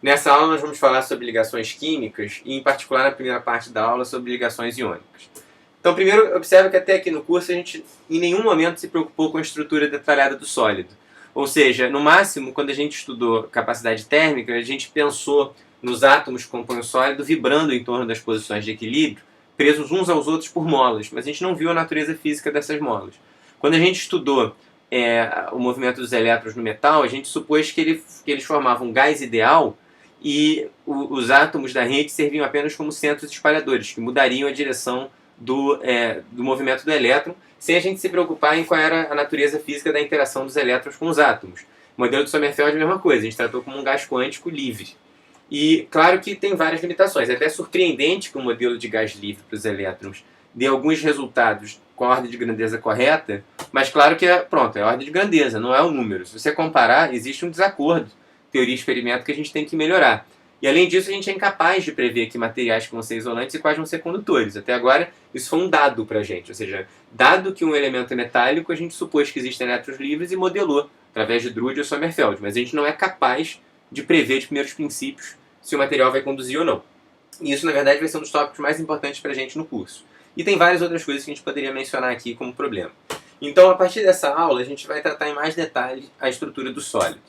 Nessa aula nós vamos falar sobre ligações químicas e, em particular, na primeira parte da aula, sobre ligações iônicas. Então, primeiro, observe que até aqui no curso a gente em nenhum momento se preocupou com a estrutura detalhada do sólido. Ou seja, no máximo, quando a gente estudou capacidade térmica, a gente pensou nos átomos que compõem o sólido vibrando em torno das posições de equilíbrio, presos uns aos outros por molas, mas a gente não viu a natureza física dessas molas. Quando a gente estudou o movimento dos elétrons no metal, a gente supôs que eles formavam um gás ideal e os átomos da rede serviam apenas como centros espalhadores, que mudariam a direção do movimento do elétron, sem a gente se preocupar em qual era a natureza física da interação dos elétrons com os átomos. O modelo de Sommerfeld é a mesma coisa, a gente tratou como um gás quântico livre. E claro que tem várias limitações, é até surpreendente que o modelo de gás livre para os elétrons dê alguns resultados com a ordem de grandeza correta, mas claro que é a ordem de grandeza, não é o número. Se você comparar, existe um desacordo teoria e experimento que a gente tem que melhorar. E além disso, a gente é incapaz de prever que materiais vão ser isolantes e quais vão ser condutores. Até agora, isso foi um dado para a gente. Ou seja, dado que um elemento é metálico, a gente supôs que existem elétrons livres e modelou através de Drude ou Sommerfeld. Mas a gente não é capaz de prever de primeiros princípios se o material vai conduzir ou não. E isso, na verdade, vai ser um dos tópicos mais importantes para a gente no curso. E tem várias outras coisas que a gente poderia mencionar aqui como problema. Então, a partir dessa aula, a gente vai tratar em mais detalhe a estrutura do sólido.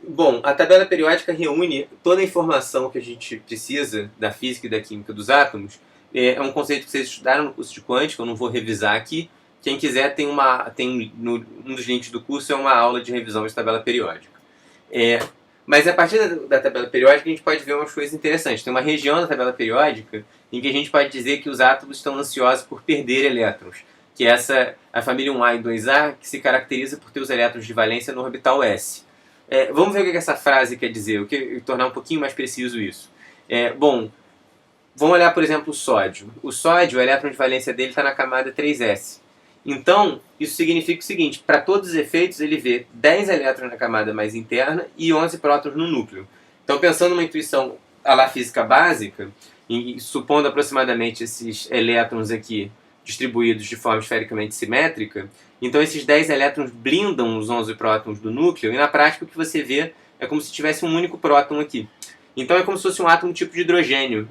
Bom, a tabela periódica reúne toda a informação que a gente precisa da física e da química dos átomos. É um conceito que vocês estudaram no curso de quântica, eu não vou revisar aqui. Quem quiser um dos links do curso é uma aula de revisão de tabela periódica. Mas a partir da tabela periódica a gente pode ver umas coisas interessantes. Tem uma região da tabela periódica em que a gente pode dizer que os átomos estão ansiosos por perder elétrons, que é a família 1A e 2A, que se caracteriza por ter os elétrons de valência no orbital S. Vamos ver o que essa frase quer dizer, o que tornar um pouquinho mais preciso isso. Bom, vamos olhar, por exemplo, o sódio. O sódio, o elétron de valência dele está na camada 3s. Então, isso significa o seguinte, para todos os efeitos, ele vê 10 elétrons na camada mais interna e 11 prótons no núcleo. Então, pensando numa intuição à la física básica, e supondo aproximadamente esses elétrons aqui distribuídos de forma esfericamente simétrica, então esses 10 elétrons blindam os 11 prótons do núcleo, e na prática o que você vê é como se tivesse um único próton aqui. Então é como se fosse um átomo tipo de hidrogênio,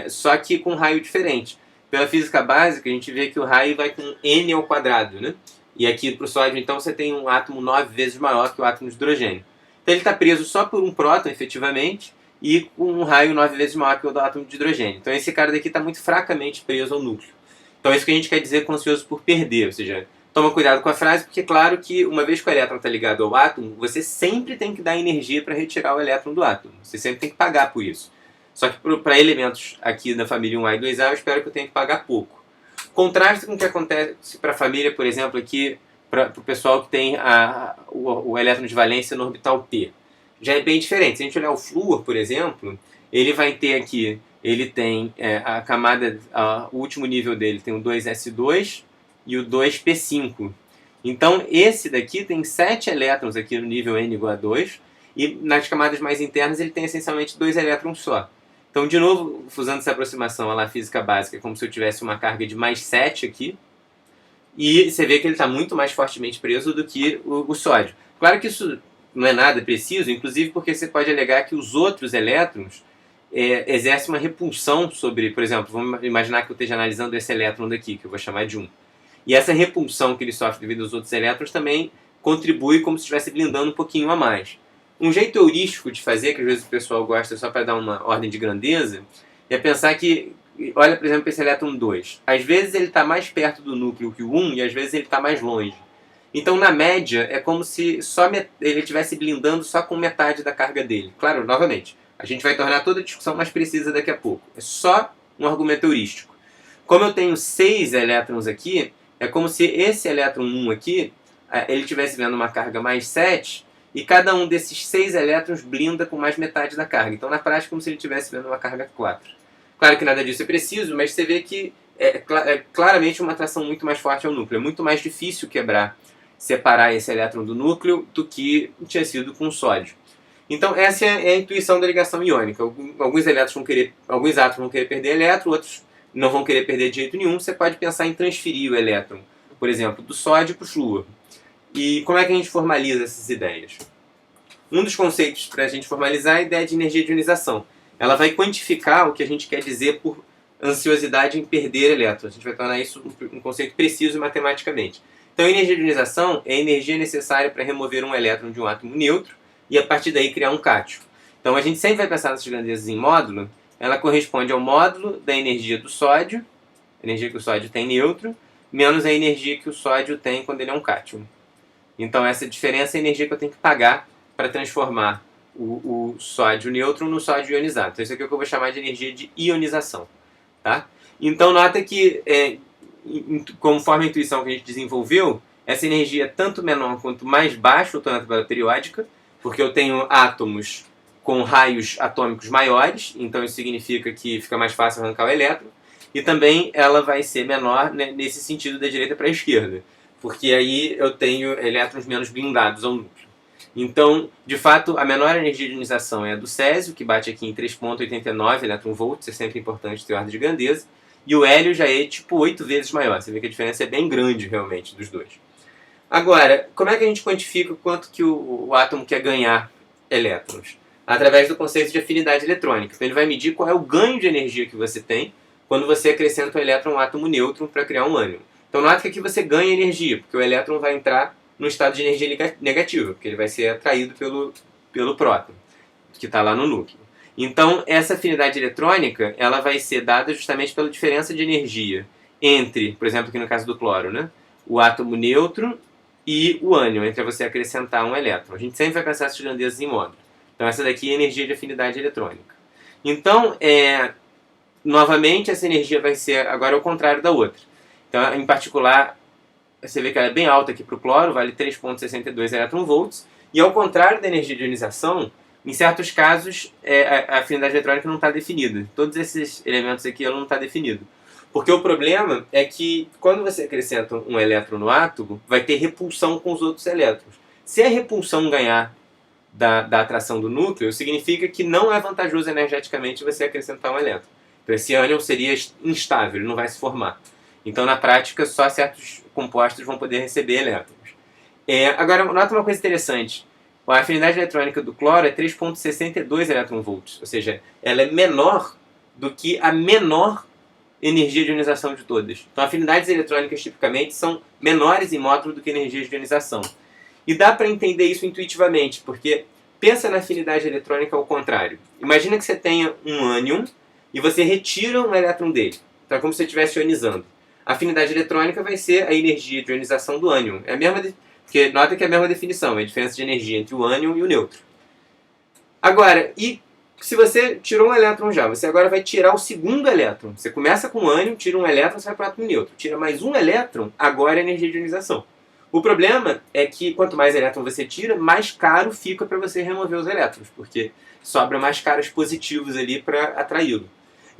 só que com um raio diferente. Pela física básica, a gente vê que o raio vai com n ao quadrado, né? E aqui para o sódio, então, você tem um átomo 9 vezes maior que o átomo de hidrogênio. Então ele está preso só por um próton, efetivamente, e com um raio 9 vezes maior que o do átomo de hidrogênio. Então esse cara daqui está muito fracamente preso ao núcleo. Então é isso que a gente quer dizer com ansioso por perder, ou seja, toma cuidado com a frase, porque é claro que uma vez que o elétron está ligado ao átomo, você sempre tem que dar energia para retirar o elétron do átomo. Você sempre tem que pagar por isso. Só que para elementos aqui da família 1A e 2A, eu espero que eu tenha que pagar pouco. Contraste com o que acontece para a família, por exemplo, aqui, para o pessoal que tem o elétron de valência no orbital P. Já é bem diferente. Se a gente olhar o flúor, por exemplo, ele vai ter aqui, ele tem a camada, o último nível dele tem o 2s2 e o 2p5. Então esse daqui tem 7 elétrons aqui no nível n igual a 2, e nas camadas mais internas ele tem essencialmente 2 elétrons só. Então, de novo, usando essa aproximação à la física básica, é como se eu tivesse uma carga de mais 7 aqui, e você vê que ele está muito mais fortemente preso do que o sódio. Claro que isso não é nada preciso, inclusive porque você pode alegar que os outros elétrons exercem uma repulsão sobre, por exemplo, vamos imaginar que eu esteja analisando esse elétron daqui, que eu vou chamar de 1. E essa repulsão que ele sofre devido aos outros elétrons também contribui como se estivesse blindando um pouquinho a mais. Um jeito heurístico de fazer, que às vezes o pessoal gosta só para dar uma ordem de grandeza, é pensar que, olha, por exemplo, esse elétron 2. Às vezes ele está mais perto do núcleo que o 1 e às vezes ele está mais longe. Então, na média, é como se ele estivesse blindando só com metade da carga dele. Claro, novamente, a gente vai tornar toda a discussão mais precisa daqui a pouco. É só um argumento heurístico. Como eu tenho 6 elétrons aqui, é como se esse elétron 1 aqui, ele estivesse vendo uma carga mais 7, e cada um desses 6 elétrons blinda com mais metade da carga. Então, na prática, é como se ele estivesse vendo uma carga 4. Claro que nada disso é preciso, mas você vê que é claramente uma atração muito mais forte ao núcleo. É muito mais difícil separar esse elétron do núcleo do que tinha sido com o sódio. Então, essa é a intuição da ligação iônica. Alguns átomos vão querer perder elétron, outros não vão querer perder de jeito nenhum. Você pode pensar em transferir o elétron, por exemplo, do sódio para o flúor. E como é que a gente formaliza essas ideias? Um dos conceitos para a gente formalizar é a ideia de energia de ionização. Ela vai quantificar o que a gente quer dizer por ansiosidade em perder elétrons. A gente vai tornar isso um conceito preciso matematicamente. Então, a energia de ionização é a energia necessária para remover um elétron de um átomo neutro e, a partir daí, criar um cátion. Então, a gente sempre vai pensar nessas grandezas em módulo. Ela corresponde ao módulo da energia do sódio, a energia que o sódio tem neutro, menos a energia que o sódio tem quando ele é um cátion. Então, essa diferença é a energia que eu tenho que pagar para transformar o sódio nêutron no sódio ionizado. Então, isso aqui é o que eu vou chamar de energia de ionização. Tá? Então, nota que, conforme a intuição que a gente desenvolveu, essa energia é tanto menor quanto mais baixa eu estou na tabela periódica, porque eu tenho átomos com raios atômicos maiores, então isso significa que fica mais fácil arrancar o elétron, e também ela vai ser menor, né, nesse sentido da direita para a esquerda, porque aí eu tenho elétrons menos blindados ao núcleo. Então, de fato, a menor energia de ionização é a do césio, que bate aqui em 3,89 elétron-volts, é sempre importante ter ordem de grandeza, e o hélio já é tipo 8 vezes maior, você vê que a diferença é bem grande realmente dos dois. Agora, como é que a gente quantifica quanto que o átomo quer ganhar elétrons? Através do conceito de afinidade eletrônica. Então ele vai medir qual é o ganho de energia que você tem quando você acrescenta um elétron a um átomo nêutron para criar um ânion. Então nota que aqui você ganha energia, porque o elétron vai entrar no estado de energia negativa, porque ele vai ser atraído pelo próton, que está lá no núcleo. Então essa afinidade eletrônica ela vai ser dada justamente pela diferença de energia entre, por exemplo, aqui no caso do cloro, né, o átomo nêutron e o ânion, entre você acrescentar um elétron. A gente sempre vai pensar essas grandezas em módulo. Então essa daqui é a energia de afinidade eletrônica. Então, novamente, essa energia vai ser agora ao contrário da outra. Então, em particular, você vê que ela é bem alta aqui para o cloro, vale 3,62 elétron-volts. E ao contrário da energia de ionização, em certos casos, a afinidade eletrônica não está definida. Todos esses elementos aqui ela não está definida. Porque o problema é que, quando você acrescenta um elétron no átomo, vai ter repulsão com os outros elétrons. Se a repulsão ganhar da atração do núcleo, significa que não é vantajoso energeticamente você acrescentar um elétron. Então esse ânion seria instável, ele não vai se formar. Então na prática só certos compostos vão poder receber elétrons. Agora, nota uma coisa interessante. A afinidade eletrônica do cloro é 3,62 elétron-volts, ou seja, ela é menor do que a menor energia de ionização de todas. Então afinidades eletrônicas tipicamente são menores em módulo do que energias de ionização. E dá para entender isso intuitivamente, porque pensa na afinidade eletrônica ao contrário. Imagina que você tenha um ânion e você retira um elétron dele. Então é como se você estivesse ionizando. A afinidade eletrônica vai ser a energia de ionização do ânion. É a mesma, porque nota que é a mesma definição, é a diferença de energia entre o ânion e o nêutron. Agora, e se você tirou um elétron já, você agora vai tirar o segundo elétron. Você começa com o ânion, tira um elétron, você vai para o átomo nêutron. Tira mais um elétron, agora é energia de ionização. O problema é que quanto mais elétron você tira, mais caro fica para você remover os elétrons, porque sobra mais caras positivos ali para atraí-lo.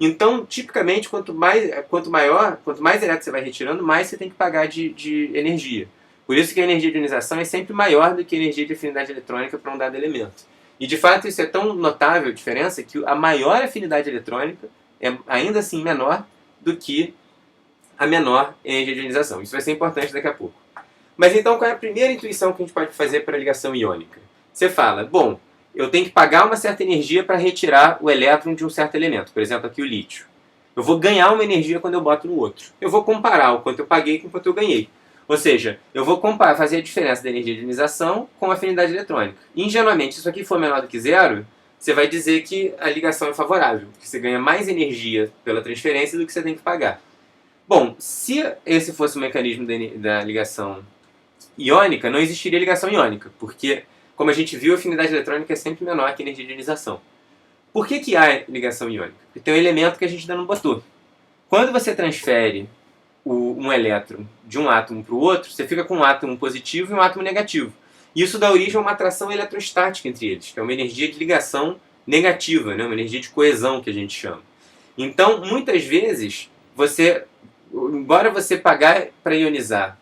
Então, tipicamente, quanto mais elétrons você vai retirando, mais você tem que pagar de energia. Por isso que a energia de ionização é sempre maior do que a energia de afinidade eletrônica para um dado elemento. E, de fato, isso é tão notável a diferença que a maior afinidade eletrônica é ainda assim menor do que a menor energia de ionização. Isso vai ser importante daqui a pouco. Mas então, qual é a primeira intuição que a gente pode fazer para a ligação iônica? Você fala, bom, eu tenho que pagar uma certa energia para retirar o elétron de um certo elemento, por exemplo, aqui o lítio. Eu vou ganhar uma energia quando eu boto no outro. Eu vou comparar o quanto eu paguei com o quanto eu ganhei. Ou seja, eu vou fazer a diferença da energia de ionização com a afinidade eletrônica. Ingenuamente, se isso aqui for menor do que zero, você vai dizer que a ligação é favorável, que você ganha mais energia pela transferência do que você tem que pagar. Bom, se esse fosse o mecanismo da ligação iônica, não existiria ligação iônica, porque, como a gente viu, a afinidade eletrônica é sempre menor que a energia de ionização. Por que há ligação iônica? Porque tem um elemento que a gente ainda não botou. Quando você transfere um elétron de um átomo para o outro, você fica com um átomo positivo e um átomo negativo. Isso dá origem a uma atração eletrostática entre eles, que é uma energia de ligação negativa, né? Uma energia de coesão que a gente chama. Então, muitas vezes, embora você pagar para ionizar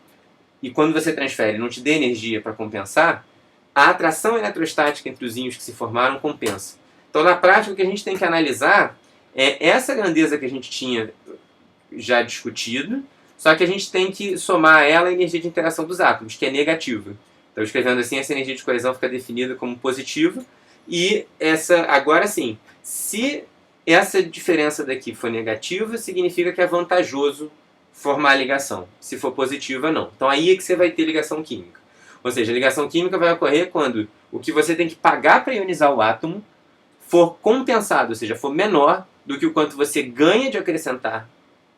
e quando você transfere não te dê energia para compensar, a atração eletrostática entre os íons que se formaram compensa. Então, na prática, o que a gente tem que analisar é essa grandeza que a gente tinha já discutido, só que a gente tem que somar a ela a energia de interação dos átomos, que é negativa. Então, escrevendo assim, essa energia de coesão fica definida como positiva. E agora sim, se essa diferença daqui for negativa, significa que é vantajoso formar a ligação. Se for positiva, não. Então aí é que você vai ter ligação química. Ou seja, a ligação química vai ocorrer quando o que você tem que pagar para ionizar o átomo for compensado, ou seja, for menor do que o quanto você ganha de acrescentar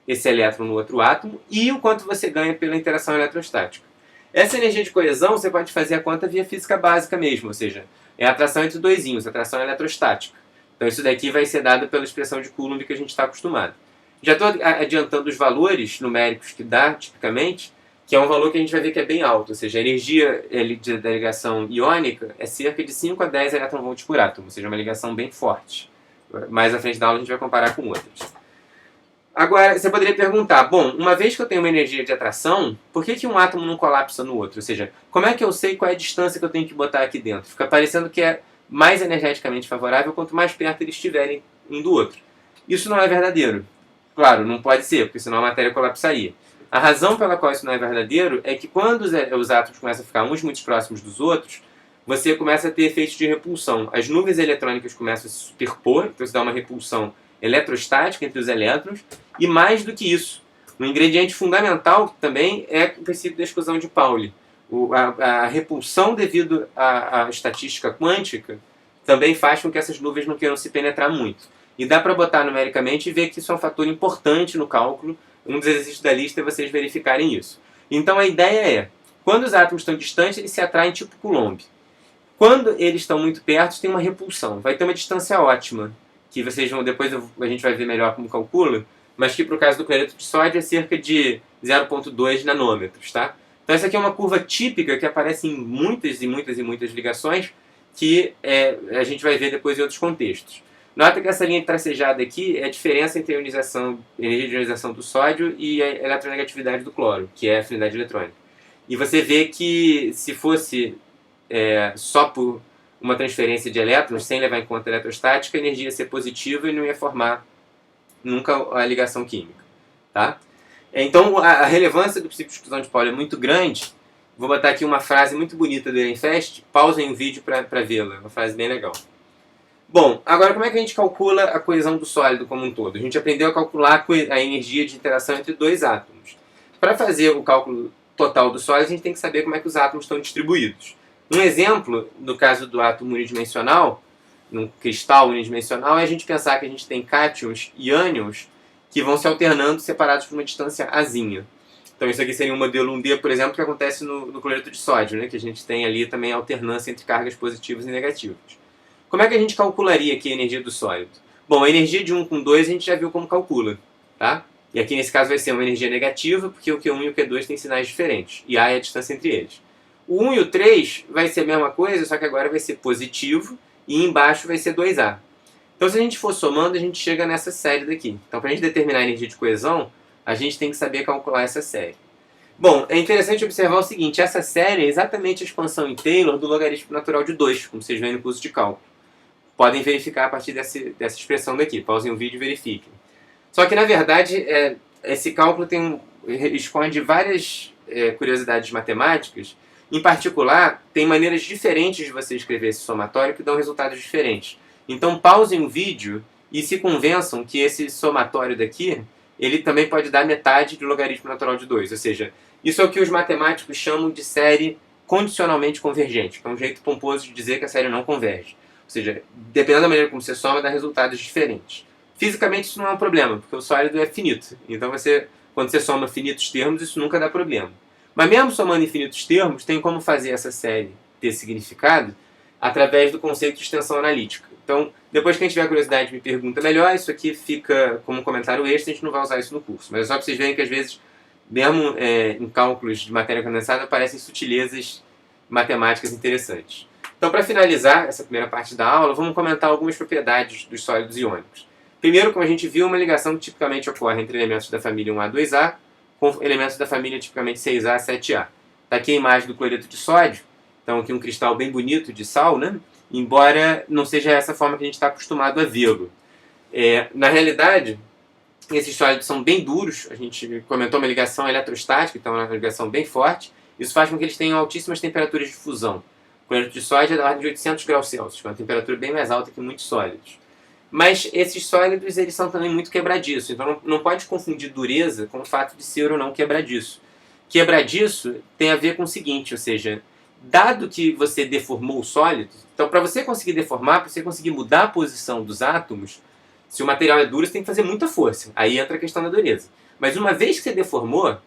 esse elétron no outro átomo e o quanto você ganha pela interação eletrostática. Essa energia de coesão você pode fazer a conta via física básica mesmo, ou seja, é a atração entre dois íons, a atração eletrostática. Então isso daqui vai ser dado pela expressão de Coulomb que a gente está acostumado. Já estou adiantando os valores numéricos que dá, tipicamente, que é um valor que a gente vai ver que é bem alto, ou seja, a energia da ligação iônica é cerca de 5 a 10 eletronvolts por átomo, ou seja, uma ligação bem forte. Mais à frente da aula a gente vai comparar com outras. Agora, você poderia perguntar, bom, uma vez que eu tenho uma energia de atração, por que um átomo não colapsa no outro? Ou seja, como é que eu sei qual é a distância que eu tenho que botar aqui dentro? Fica parecendo que é mais energeticamente favorável quanto mais perto eles estiverem um do outro. Isso não é verdadeiro. Claro, não pode ser, porque senão a matéria colapsaria. A razão pela qual isso não é verdadeiro é que quando os átomos começam a ficar uns muito próximos dos outros, você começa a ter efeitos de repulsão. As nuvens eletrônicas começam a se superpor, então você dá uma repulsão eletrostática entre os elétrons, e mais do que isso, um ingrediente fundamental também é o princípio da exclusão de Pauli. A repulsão devido à estatística quântica também faz com que essas nuvens não queiram se penetrar muito. E dá para botar numericamente e ver que isso é um fator importante no cálculo. Um dos exercícios da lista é vocês verificarem isso. Então a ideia é, quando os átomos estão distantes, eles se atraem tipo Coulomb. Quando eles estão muito perto, tem uma repulsão. Vai ter uma distância ótima, que vocês vão, depois a gente vai ver melhor como calcula, mas que para o caso do cloreto de sódio é cerca de 0,2 nanômetros, tá? Então essa aqui é uma curva típica que aparece em muitas e muitas e muitas ligações, que a gente vai ver depois em outros contextos. Nota que essa linha tracejada aqui é a diferença entre a energia de ionização do sódio e a eletronegatividade do cloro, que é a afinidade eletrônica. E você vê que se fosse só por uma transferência de elétrons, sem levar em conta a eletrostática, a energia ia ser positiva e não ia formar nunca a ligação química. Tá? Então a relevância do princípio de exclusão de Pauli é muito grande. Vou botar aqui uma frase muito bonita do Ehrenfest, pausem o vídeo para vê-la, é uma frase bem legal. Bom, agora como é que a gente calcula a coesão do sólido como um todo? A gente aprendeu a calcular a energia de interação entre dois átomos. Para fazer o cálculo total do sólido, a gente tem que saber como é que os átomos estão distribuídos. Um exemplo, no caso do átomo unidimensional, num cristal unidimensional, é a gente pensar que a gente tem cátions e ânions que vão se alternando separados por uma distância azinha. Então isso aqui seria um modelo 1D, por exemplo, que acontece no cloreto de sódio, né? Que a gente tem ali também alternância entre cargas positivas e negativas. Como é que a gente calcularia aqui a energia do sólido? Bom, a energia de 1 com 2 a gente já viu como calcula, tá? E aqui nesse caso vai ser uma energia negativa, porque o Q1 e o Q2 têm sinais diferentes, e A é a distância entre eles. O 1 e o 3 vai ser a mesma coisa, só que agora vai ser positivo, e embaixo vai ser 2A. Então se a gente for somando, a gente chega nessa série daqui. Então para a gente determinar a energia de coesão, a gente tem que saber calcular essa série. Bom, é interessante observar o seguinte, essa série é exatamente a expansão em Taylor do logaritmo natural de 2, como vocês veem no curso de cálculo. Podem verificar a partir dessa expressão daqui. Pausem o vídeo e verifiquem. Só que, na verdade, esse cálculo esconde várias curiosidades matemáticas. Em particular, tem maneiras diferentes de você escrever esse somatório que dão resultados diferentes. Então, pausem o vídeo e se convençam que esse somatório daqui, ele também pode dar metade do logaritmo natural de 2. Ou seja, isso é o que os matemáticos chamam de série condicionalmente convergente, que é um jeito pomposo de dizer que a série não converge. Ou seja, dependendo da maneira como você soma, dá resultados diferentes. Fisicamente isso não é um problema, porque o sólido é finito. Então quando você soma finitos termos, isso nunca dá problema. Mas mesmo somando infinitos termos, tem como fazer essa série ter significado através do conceito de extensão analítica. Então, depois que a gente tiver curiosidade, me pergunta melhor. Isso aqui fica como um comentário extra, a gente não vai usar isso no curso. Mas é só para vocês verem que às vezes, mesmo em cálculos de matéria condensada, aparecem sutilezas matemáticas interessantes. Então, para finalizar essa primeira parte da aula, vamos comentar algumas propriedades dos sólidos iônicos. Primeiro, como a gente viu, uma ligação que tipicamente ocorre entre elementos da família 1A, 2A, com elementos da família tipicamente 6A, 7A. Está aqui a imagem do cloreto de sódio. Então, aqui um cristal bem bonito de sal, né? Embora não seja essa forma que a gente está acostumado a vê-lo. Na realidade, esses sólidos são bem duros. A gente comentou uma ligação eletrostática, então é uma ligação bem forte. Isso faz com que eles tenham altíssimas temperaturas de fusão. O cloreto de sódio é da ordem de 800 graus Celsius, que é uma temperatura bem mais alta que muitos sólidos. Mas esses sólidos eles são também muito quebradiços, então não pode confundir dureza com o fato de ser ou não quebradiço. Quebradiço tem a ver com o seguinte, ou seja, dado que você deformou o sólido, então para você conseguir deformar, para você conseguir mudar a posição dos átomos, se o material é duro, você tem que fazer muita força. Aí entra a questão da dureza. Mas uma vez que você deformou,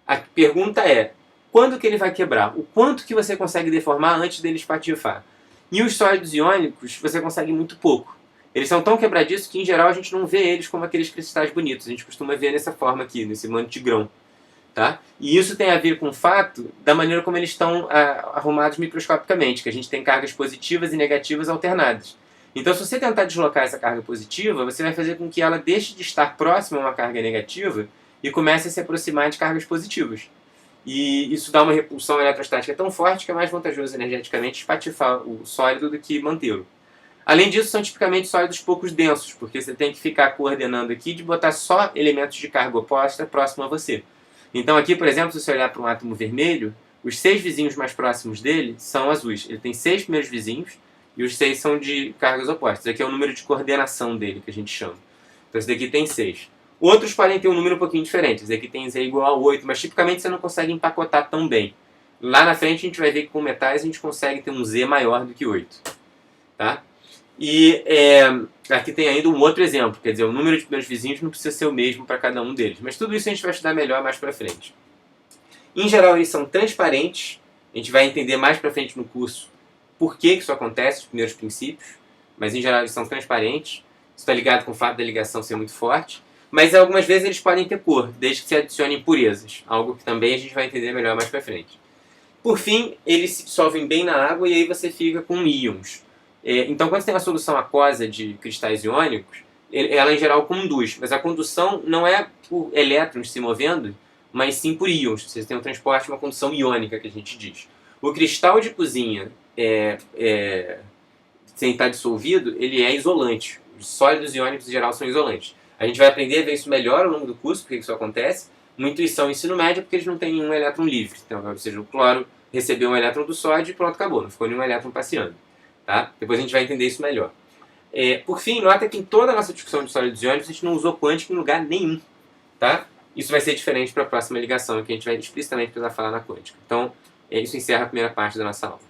a pergunta é, quando que ele vai quebrar? O quanto que você consegue deformar antes dele espatifar? E os sólidos iônicos, você consegue muito pouco. Eles são tão quebradiços que, em geral, a gente não vê eles como aqueles cristais bonitos. A gente costuma ver dessa forma aqui, nesse manto de grão. Tá? E isso tem a ver com o fato da maneira como eles estão arrumados microscopicamente, que a gente tem cargas positivas e negativas alternadas. Então, se você tentar deslocar essa carga positiva, você vai fazer com que ela deixe de estar próxima a uma carga negativa e comece a se aproximar de cargas positivas. E isso dá uma repulsão eletrostática tão forte que é mais vantajoso energeticamente espatifar o sólido do que mantê-lo. Além disso, são tipicamente sólidos poucos densos, porque você tem que ficar coordenando aqui de botar só elementos de carga oposta próximo a você. Então aqui, por exemplo, se você olhar para um átomo vermelho, os 6 vizinhos mais próximos dele são azuis. Ele tem 6 primeiros vizinhos e os 6 são de cargas opostas. Aqui é o número de coordenação dele, que a gente chama. Então esse daqui tem 6. Outros podem ter um número um pouquinho diferente. Esse daqui tem Z igual a 8, mas tipicamente você não consegue empacotar tão bem. Lá na frente a gente vai ver que com metais a gente consegue ter um Z maior do que 8. Tá? E aqui tem ainda um outro exemplo, quer dizer, o número de primeiros vizinhos não precisa ser o mesmo para cada um deles, mas tudo isso a gente vai estudar melhor mais para frente. Em geral, eles são transparentes, a gente vai entender mais para frente no curso por que isso acontece, os primeiros princípios, mas em geral eles são transparentes, isso está ligado com o fato da ligação ser muito forte, mas algumas vezes eles podem ter cor, desde que se adicione impurezas, algo que também a gente vai entender melhor mais para frente. Por fim, eles se dissolvem bem na água e aí você fica com íons. Então, quando você tem uma solução aquosa de cristais iônicos, ela em geral conduz, mas a condução não é por elétrons se movendo, mas sim por íons. Você tem um transporte, uma condução iônica, que a gente diz. O cristal de cozinha, sem estar dissolvido, ele é isolante. Os sólidos iônicos em geral são isolantes. A gente vai aprender a ver isso melhor ao longo do curso, porque isso acontece. Uma intuição no ensino médio, porque eles não têm nenhum elétron livre. Então, ou seja, o cloro recebeu um elétron do sódio e pronto, acabou. Não ficou nenhum elétron passeando. Tá? Depois a gente vai entender isso melhor. Por fim, nota que em toda a nossa discussão de sólidos iônicos a gente não usou quântico em lugar nenhum. Tá? Isso vai ser diferente para a próxima ligação, que a gente vai explicitamente precisar falar na quântica. Então, isso encerra a primeira parte da nossa aula.